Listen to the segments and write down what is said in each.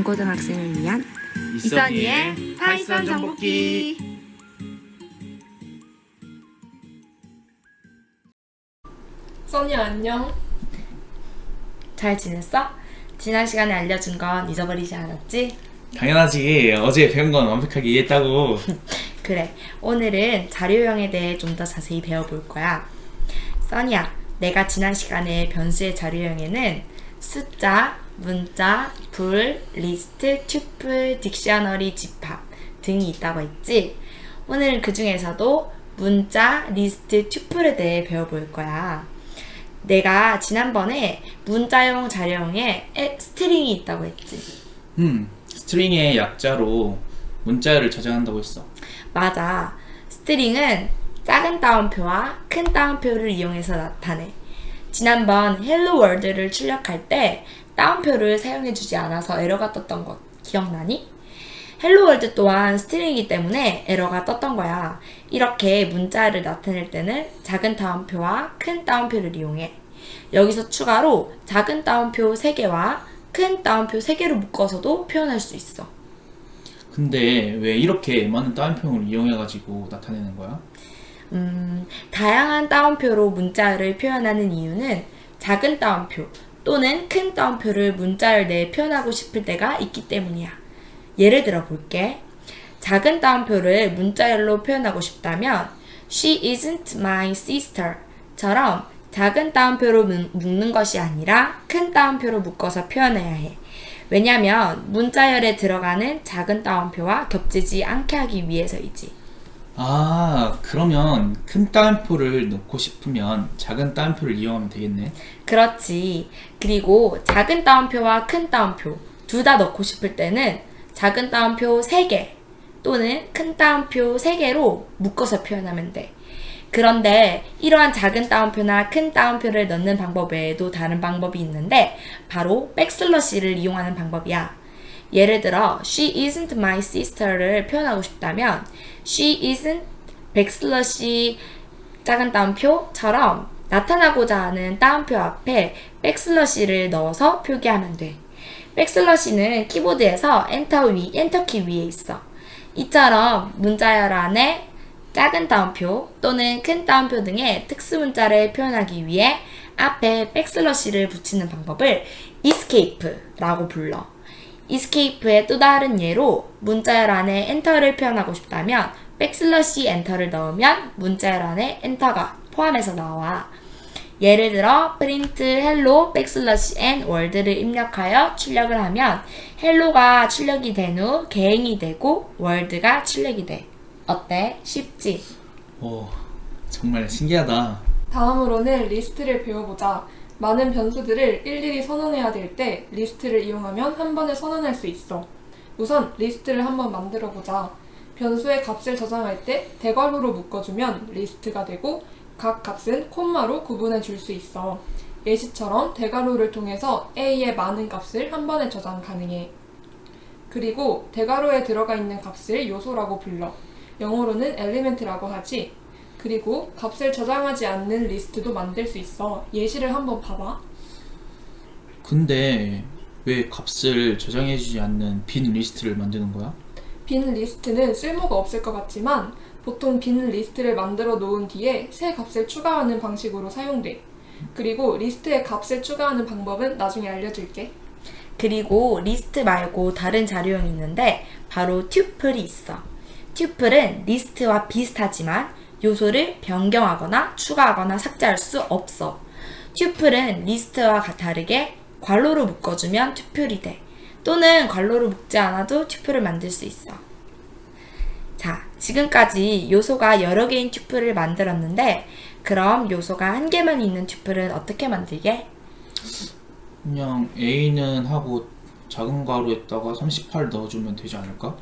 중고등학생을 위한 이선희의 파이썬 정복기. 써니 안녕. 잘 지냈어? 지난 시간에 알려준 건 잊어버리지 않았지? 당연하지. 어제 배운 건 완벽하게 이해했다고. 그래, 오늘은 자료형에 대해 좀 더 자세히 배워볼 거야. 써니야, 내가 지난 시간에 변수의 자료형에는 숫자, 문자, 불, 리스트, 튜플, 딕셔너리, 집합 등이 있다고 했지? 오늘은 그 중에서도 문자, 리스트, 튜플에 대해 배워볼 거야. 내가 지난번에 문자형 자료형에 스트링이 있다고 했지? 스트링의 약자로 문자열을 저장한다고 했어. 맞아. 스트링은 작은 따옴표와 큰 따옴표를 이용해서 나타내. 지난번 헬로 월드를 출력할 때 따옴표를 사용해주지 않아서 에러가 떴던 것 기억나니? 헬로 월드 또한 스트링이기 때문에 에러가 떴던 거야. 이렇게 문자를 나타낼 때는 작은 따옴표와 큰 따옴표를 이용해. 여기서 추가로 작은 따옴표 3개와 큰 따옴표 3개를 묶어서도 표현할 수 있어. 근데 왜 이렇게 많은 따옴표를 이용해가지고 나타내는 거야? 다양한 따옴표로 문자열을 표현하는 이유는 작은 따옴표 또는 큰 따옴표를 문자열 내에 표현하고 싶을 때가 있기 때문이야. 예를 들어 볼게. 작은 따옴표를 문자열로 표현하고 싶다면 She isn't my sister 처럼 작은 따옴표로 묶는 것이 아니라 큰 따옴표로 묶어서 표현해야 해. 왜냐면 문자열에 들어가는 작은 따옴표와 겹치지 않게 하기 위해서이지. 그러면 큰 따옴표를 넣고 싶으면 작은 따옴표를 이용하면 되겠네. 그렇지. 그리고 작은 따옴표와 큰 따옴표 둘 다 넣고 싶을 때는 작은 따옴표 3개 또는 큰 따옴표 3개로 묶어서 표현하면 돼. 그런데 이러한 작은 따옴표나 큰 따옴표를 넣는 방법 외에도 다른 방법이 있는데 바로 백슬러시를 이용하는 방법이야. 예를 들어 She isn't my sister를 표현하고 싶다면 She isn't 백슬러시 작은 따옴표처럼 나타나고자 하는 따옴표 앞에 백슬러시를 넣어서 표기하면 돼. 백슬러시는 키보드에서 엔터키 위에 있어. 이처럼 문자열 안에 작은 따옴표 또는 큰 따옴표 등의 특수문자를 표현하기 위해 앞에 백슬러시를 붙이는 방법을 escape라고 불러. escape의 또 다른 예로 문자열 안에 엔터를 표현하고 싶다면 백슬러시 엔터를 넣으면 문자열 안에 엔터가 포함해서 나와. 예를 들어 print hello 백슬러시 n 월드를 입력하여 출력을 하면 hello가 출력이 된 후 개행이 되고 월드가 출력이 돼. 어때? 쉽지? 오, 정말 신기하다. 다음으로는 리스트를 배워보자. 많은 변수들을 일일이 선언해야 될 때 리스트를 이용하면 한 번에 선언할 수 있어. 우선 리스트를 한번 만들어보자. 변수의 값을 저장할 때 대괄호로 묶어주면 리스트가 되고 각 값은 콤마로 구분해 줄 수 있어. 예시처럼 대괄호를 통해서 A의 많은 값을 한 번에 저장 가능해. 그리고 대괄호에 들어가 있는 값을 요소라고 불러. 영어로는 element라고 하지. 그리고 값을 저장하지 않는 리스트도 만들 수 있어. 예시를 한번 봐봐. 근데 왜 값을 저장해주지 않는 빈 리스트를 만드는 거야? 빈 리스트는 쓸모가 없을 것 같지만 보통 빈 리스트를 만들어 놓은 뒤에 새 값을 추가하는 방식으로 사용돼. 그리고 리스트에 값을 추가하는 방법은 나중에 알려줄게. 그리고 리스트 말고 다른 자료형이 있는데 바로 튜플이 있어. 튜플은 리스트와 비슷하지만 요소를 변경하거나 추가하거나 삭제할 수 없어. 튜플은 리스트와 다르게 괄호로 묶어주면 튜플이 돼. 또는 괄호로 묶지 않아도 튜플을 만들 수 있어. 자, 지금까지 요소가 여러 개인 튜플을 만들었는데 그럼 요소가 한 개만 있는 튜플은 어떻게 만들게? 그냥 A는 하고 작은 가로에다가 38 넣어주면 되지 않을까?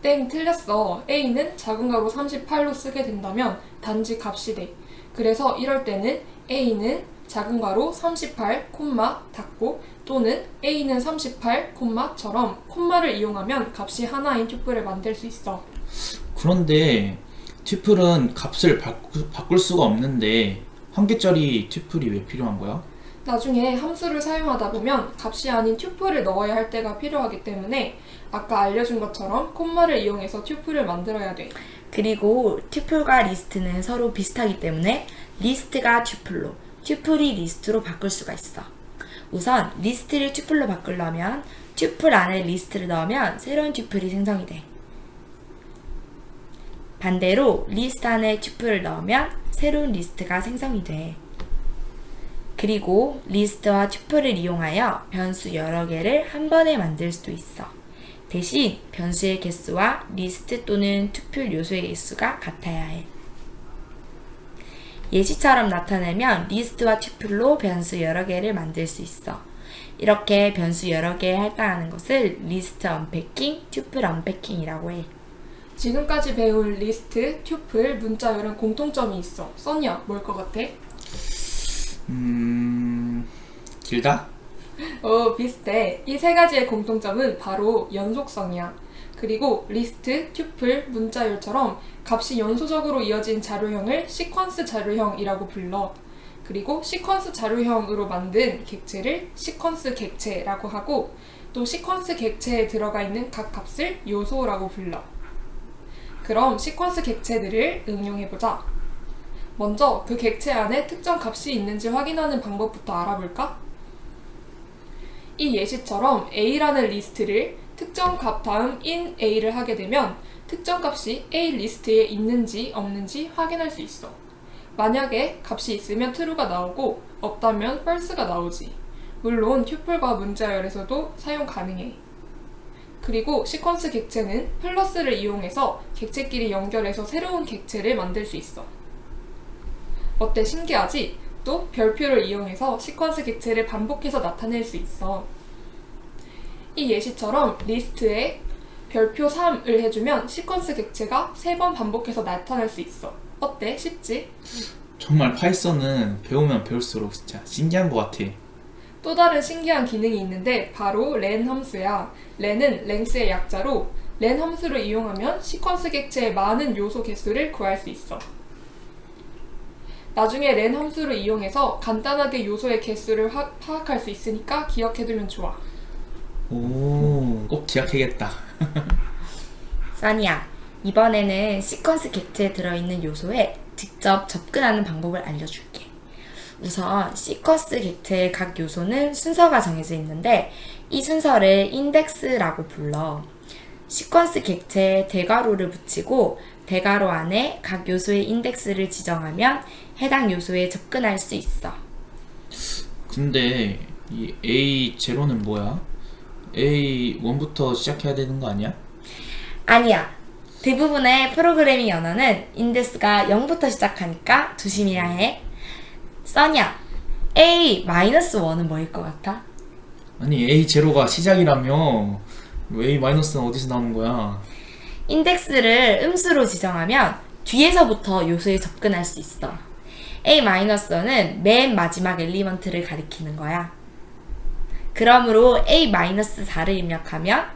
땡, 틀렸어. A는 작은 가로 38로 쓰게 된다면 단지 값이 돼. 그래서 이럴 때는 A는 작은 가로 38, 콤마 닫고 또는 A는 38, 콤마처럼 콤마를 이용하면 값이 하나인 튜플을 만들 수 있어. 그런데 튜플은 값을 바꿀 수가 없는데 한 개짜리 튜플이 왜 필요한 거야? 나중에 함수를 사용하다 보면 값이 아닌 튜플을 넣어야 할 때가 필요하기 때문에 아까 알려준 것처럼 콤마를 이용해서 튜플을 만들어야 돼. 그리고 튜플과 리스트는 서로 비슷하기 때문에 리스트가 튜플로, 튜플이 리스트로 바꿀 수가 있어. 우선 리스트를 튜플로 바꾸려면 튜플 안에 리스트를 넣으면 새로운 튜플이 생성이 돼. 반대로 리스트 안에 튜플을 넣으면 새로운 리스트가 생성이 돼. 그리고 리스트와 튜플을 이용하여 변수 여러 개를 한 번에 만들 수도 있어. 대신 변수의 개수와 리스트 또는 튜플 요소의 개수가 같아야 해. 예시처럼 나타내면 리스트와 튜플로 변수 여러 개를 만들 수 있어. 이렇게 변수 여러 개에 할당하는 것을 리스트 언패킹, 튜플 언패킹이라고 해. 지금까지 배운 리스트, 튜플, 문자열은 공통점이 있어. 써니야, 뭘 것 같아? 길다? 비슷해. 이 세 가지의 공통점은 바로 연속성이야. 그리고 리스트, 튜플, 문자열처럼 값이 연소적으로 이어진 자료형을 시퀀스 자료형이라고 불러. 그리고 시퀀스 자료형으로 만든 객체를 시퀀스 객체라고 하고 또 시퀀스 객체에 들어가 있는 각 값을 요소라고 불러. 그럼 시퀀스 객체들을 응용해보자. 먼저 그 객체 안에 특정 값이 있는지 확인하는 방법부터 알아볼까? 이 예시처럼 A라는 리스트를 특정 값 다음 in A를 하게 되면 특정 값이 A 리스트에 있는지 없는지 확인할 수 있어. 만약에 값이 있으면 true가 나오고 없다면 false가 나오지. 물론 튜플과 문자열에서도 사용 가능해. 그리고 시퀀스 객체는 플러스를 이용해서 객체끼리 연결해서 새로운 객체를 만들 수 있어. 어때, 신기하지? 또 별표를 이용해서 시퀀스 객체를 반복해서 나타낼 수 있어. 이 예시처럼 리스트에 별표 3을 해주면 시퀀스 객체가 3번 반복해서 나타날 수 있어. 어때? 쉽지? 정말 파이썬은 배우면 배울수록 진짜 신기한 것 같아. 또 다른 신기한 기능이 있는데 바로 len 함수야. len은 length의 약자로 len 함수를 이용하면 시퀀스 객체의 많은 요소 개수를 구할 수 있어. 나중에 len 함수를 이용해서 간단하게 요소의 개수를 파악할 수 있으니까 기억해두면 좋아. 오, 꼭 기억해야겠다. 써니야, 이번에는 시퀀스 객체에 들어있는 요소에 직접 접근하는 방법을 알려줄게. 우선 시퀀스 객체의 각 요소는 순서가 정해져 있는데 이 순서를 인덱스라고 불러. 시퀀스 객체에 대괄호를 붙이고 대괄호 안에 각 요소의 인덱스를 지정하면 해당 요소에 접근할 수 있어. 근데 이 A0는 뭐야? A1부터 시작해야 되는 거 아니야? 아니야. 대부분의 프로그래밍 언어는 인덱스가 0부터 시작하니까 조심해야 해. 써니야, A-1은 뭐일 것 같아? 아니 A0가 시작이라며 A-는 어디서 나오는 거야? 인덱스를 음수로 지정하면 뒤에서부터 요소에 접근할 수 있어. A-는 맨 마지막 엘리먼트를 가리키는 거야. 그러므로 A-4를 입력하면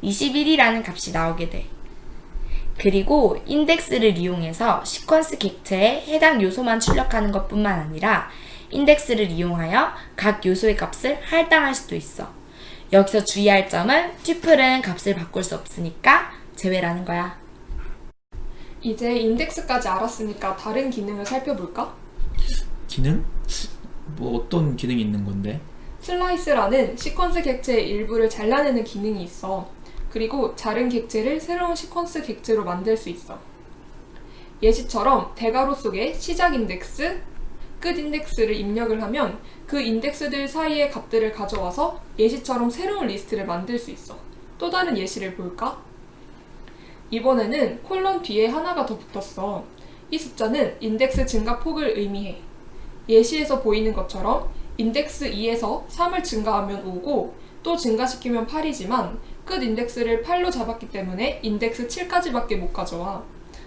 21이라는 값이 나오게 돼. 그리고 인덱스를 이용해서 시퀀스 객체에 해당 요소만 출력하는 것뿐만 아니라 인덱스를 이용하여 각 요소의 값을 할당할 수도 있어. 여기서 주의할 점은 튜플은 값을 바꿀 수 없으니까 제외라는 거야. 이제 인덱스까지 알았으니까 다른 기능을 살펴볼까? 기능? 뭐 어떤 기능이 있는 건데? 슬라이스라는 시퀀스 객체의 일부를 잘라내는 기능이 있어. 그리고 자른 객체를 새로운 시퀀스 객체로 만들 수 있어. 예시처럼 대괄호 속에 시작 인덱스, 끝 인덱스를 입력을 하면 그 인덱스들 사이의 값들을 가져와서 예시처럼 새로운 리스트를 만들 수 있어. 또 다른 예시를 볼까? 이번에는 콜론 뒤에 하나가 더 붙었어. 이 숫자는 인덱스 증가 폭을 의미해. 예시에서 보이는 것처럼 인덱스 2에서 3을 증가하면 5고 또 증가시키면 8이지만 끝 인덱스를 8로 잡았기 때문에 인덱스 7까지밖에 못 가져와.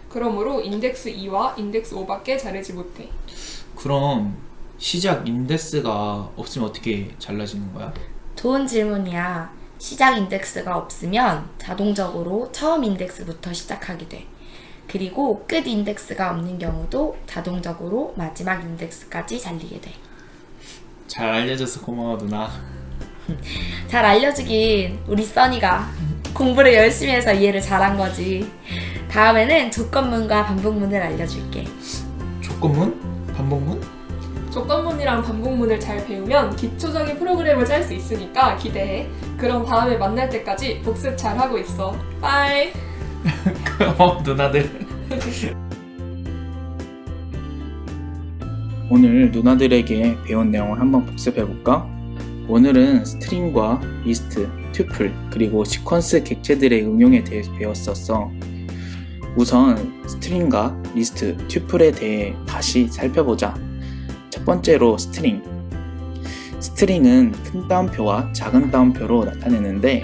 그러므로 인덱스 2와 인덱스 5밖에 자르지 못해. 그럼 시작 인덱스가 없으면 어떻게 잘라지는 거야? 좋은 질문이야. 시작 인덱스가 없으면 자동적으로 처음 인덱스부터 시작하게 돼. 그리고 끝 인덱스가 없는 경우도 자동적으로 마지막 인덱스까지 잘리게 돼. 잘 알려줘서 고마워 누나. 잘 알려주긴 우리 써니가 공부를 열심히 해서 이해를 잘한 거지. 다음에는 조건문과 반복문을 알려줄게. 조건문? 반복문? 조건문이랑 반복문을 잘 배우면 기초적인 프로그램을 짤 수 있으니까 기대해. 그럼 다음에 만날 때까지 복습 잘 하고 있어. 빠이. 누나들. 오늘 누나들에게 배운 내용을 한번 복습해볼까? 오늘은 스트링과 리스트, 튜플, 그리고 시퀀스 객체들의 응용에 대해서 배웠었어. 우선 스트링과 리스트, 튜플에 대해 다시 살펴보자. 첫 번째로 스트링. 스트링은 큰 따옴표와 작은 따옴표로 나타내는데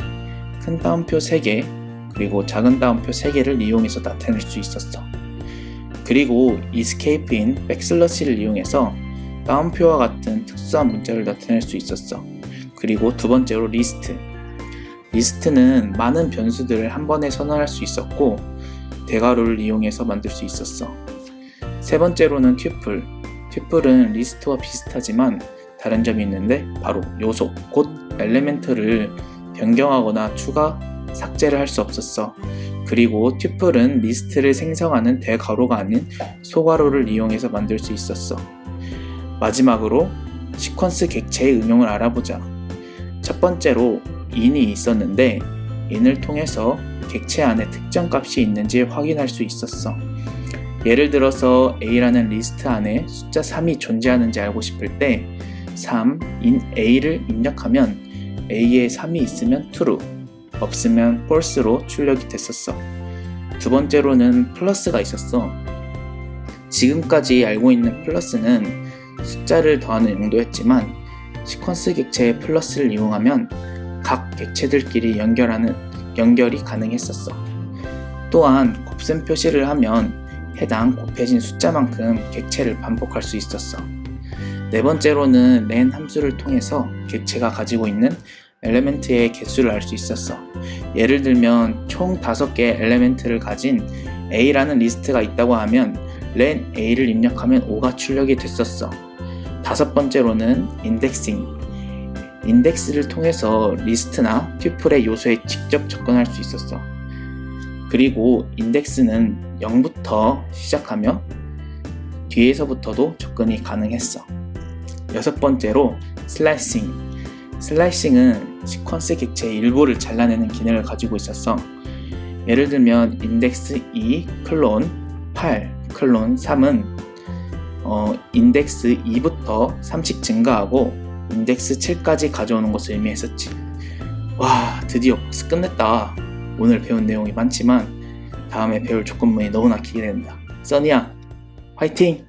큰 따옴표 3개, 그리고 작은 따옴표 3개를 이용해서 나타낼 수 있었어. 그리고 escape인 백슬러시를 이용해서 따옴표와 같은 특수한 문자를 나타낼 수 있었어. 그리고 두 번째로 리스트. 리스트는 많은 변수들을 한 번에 선언할 수 있었고 대괄호를 이용해서 만들 수 있었어. 세 번째로는 튜플. 튜플은 리스트와 비슷하지만 다른 점이 있는데 바로 요소, 곧 엘레멘트를 변경하거나 추가, 삭제를 할 수 없었어. 그리고 튜플은 리스트를 생성하는 대괄호가 아닌 소괄호를 이용해서 만들 수 있었어. 마지막으로 시퀀스 객체의 응용을 알아보자. 첫 번째로 in이 있었는데 in을 통해서 객체 안에 특정 값이 있는지 확인할 수 있었어. 예를 들어서 a라는 리스트 안에 숫자 3이 존재하는지 알고 싶을 때 3 in a를 입력하면 a에 3이 있으면 true, 없으면 false로 출력이 됐었어. 두 번째로는 플러스가 있었어. 지금까지 알고 있는 플러스는 숫자를 더하는 용도였지만 시퀀스 객체의 플러스를 이용하면 각 객체들끼리 연결이 가능했었어. 또한 곱셈 표시를 하면 해당 곱해진 숫자만큼 객체를 반복할 수 있었어. 네 번째로는 len 함수를 통해서 객체가 가지고 있는 엘레멘트의 개수를 알 수 있었어. 예를 들면 총 5개의 엘레멘트를 가진 A라는 리스트가 있다고 하면 len A를 입력하면 5가 출력이 됐었어. 다섯 번째로는 인덱싱. 인덱스를 통해서 리스트나 튜플의 요소에 직접 접근할 수 있었어. 그리고 인덱스는 0부터 시작하며 뒤에서부터도 접근이 가능했어. 여섯 번째로 슬라이싱. 슬라이싱은 시퀀스 객체의 일부를 잘라내는 기능을 가지고 있었어. 예를 들면 인덱스 2 클론 8 클론 3은 인덱스 2부터 3씩 증가하고 인덱스 7까지 가져오는 것을 의미했었지. 와, 드디어 복습 끝냈다. 오늘 배운 내용이 많지만 다음에 배울 조건문이 너무나 기대된다. 써니야, 화이팅!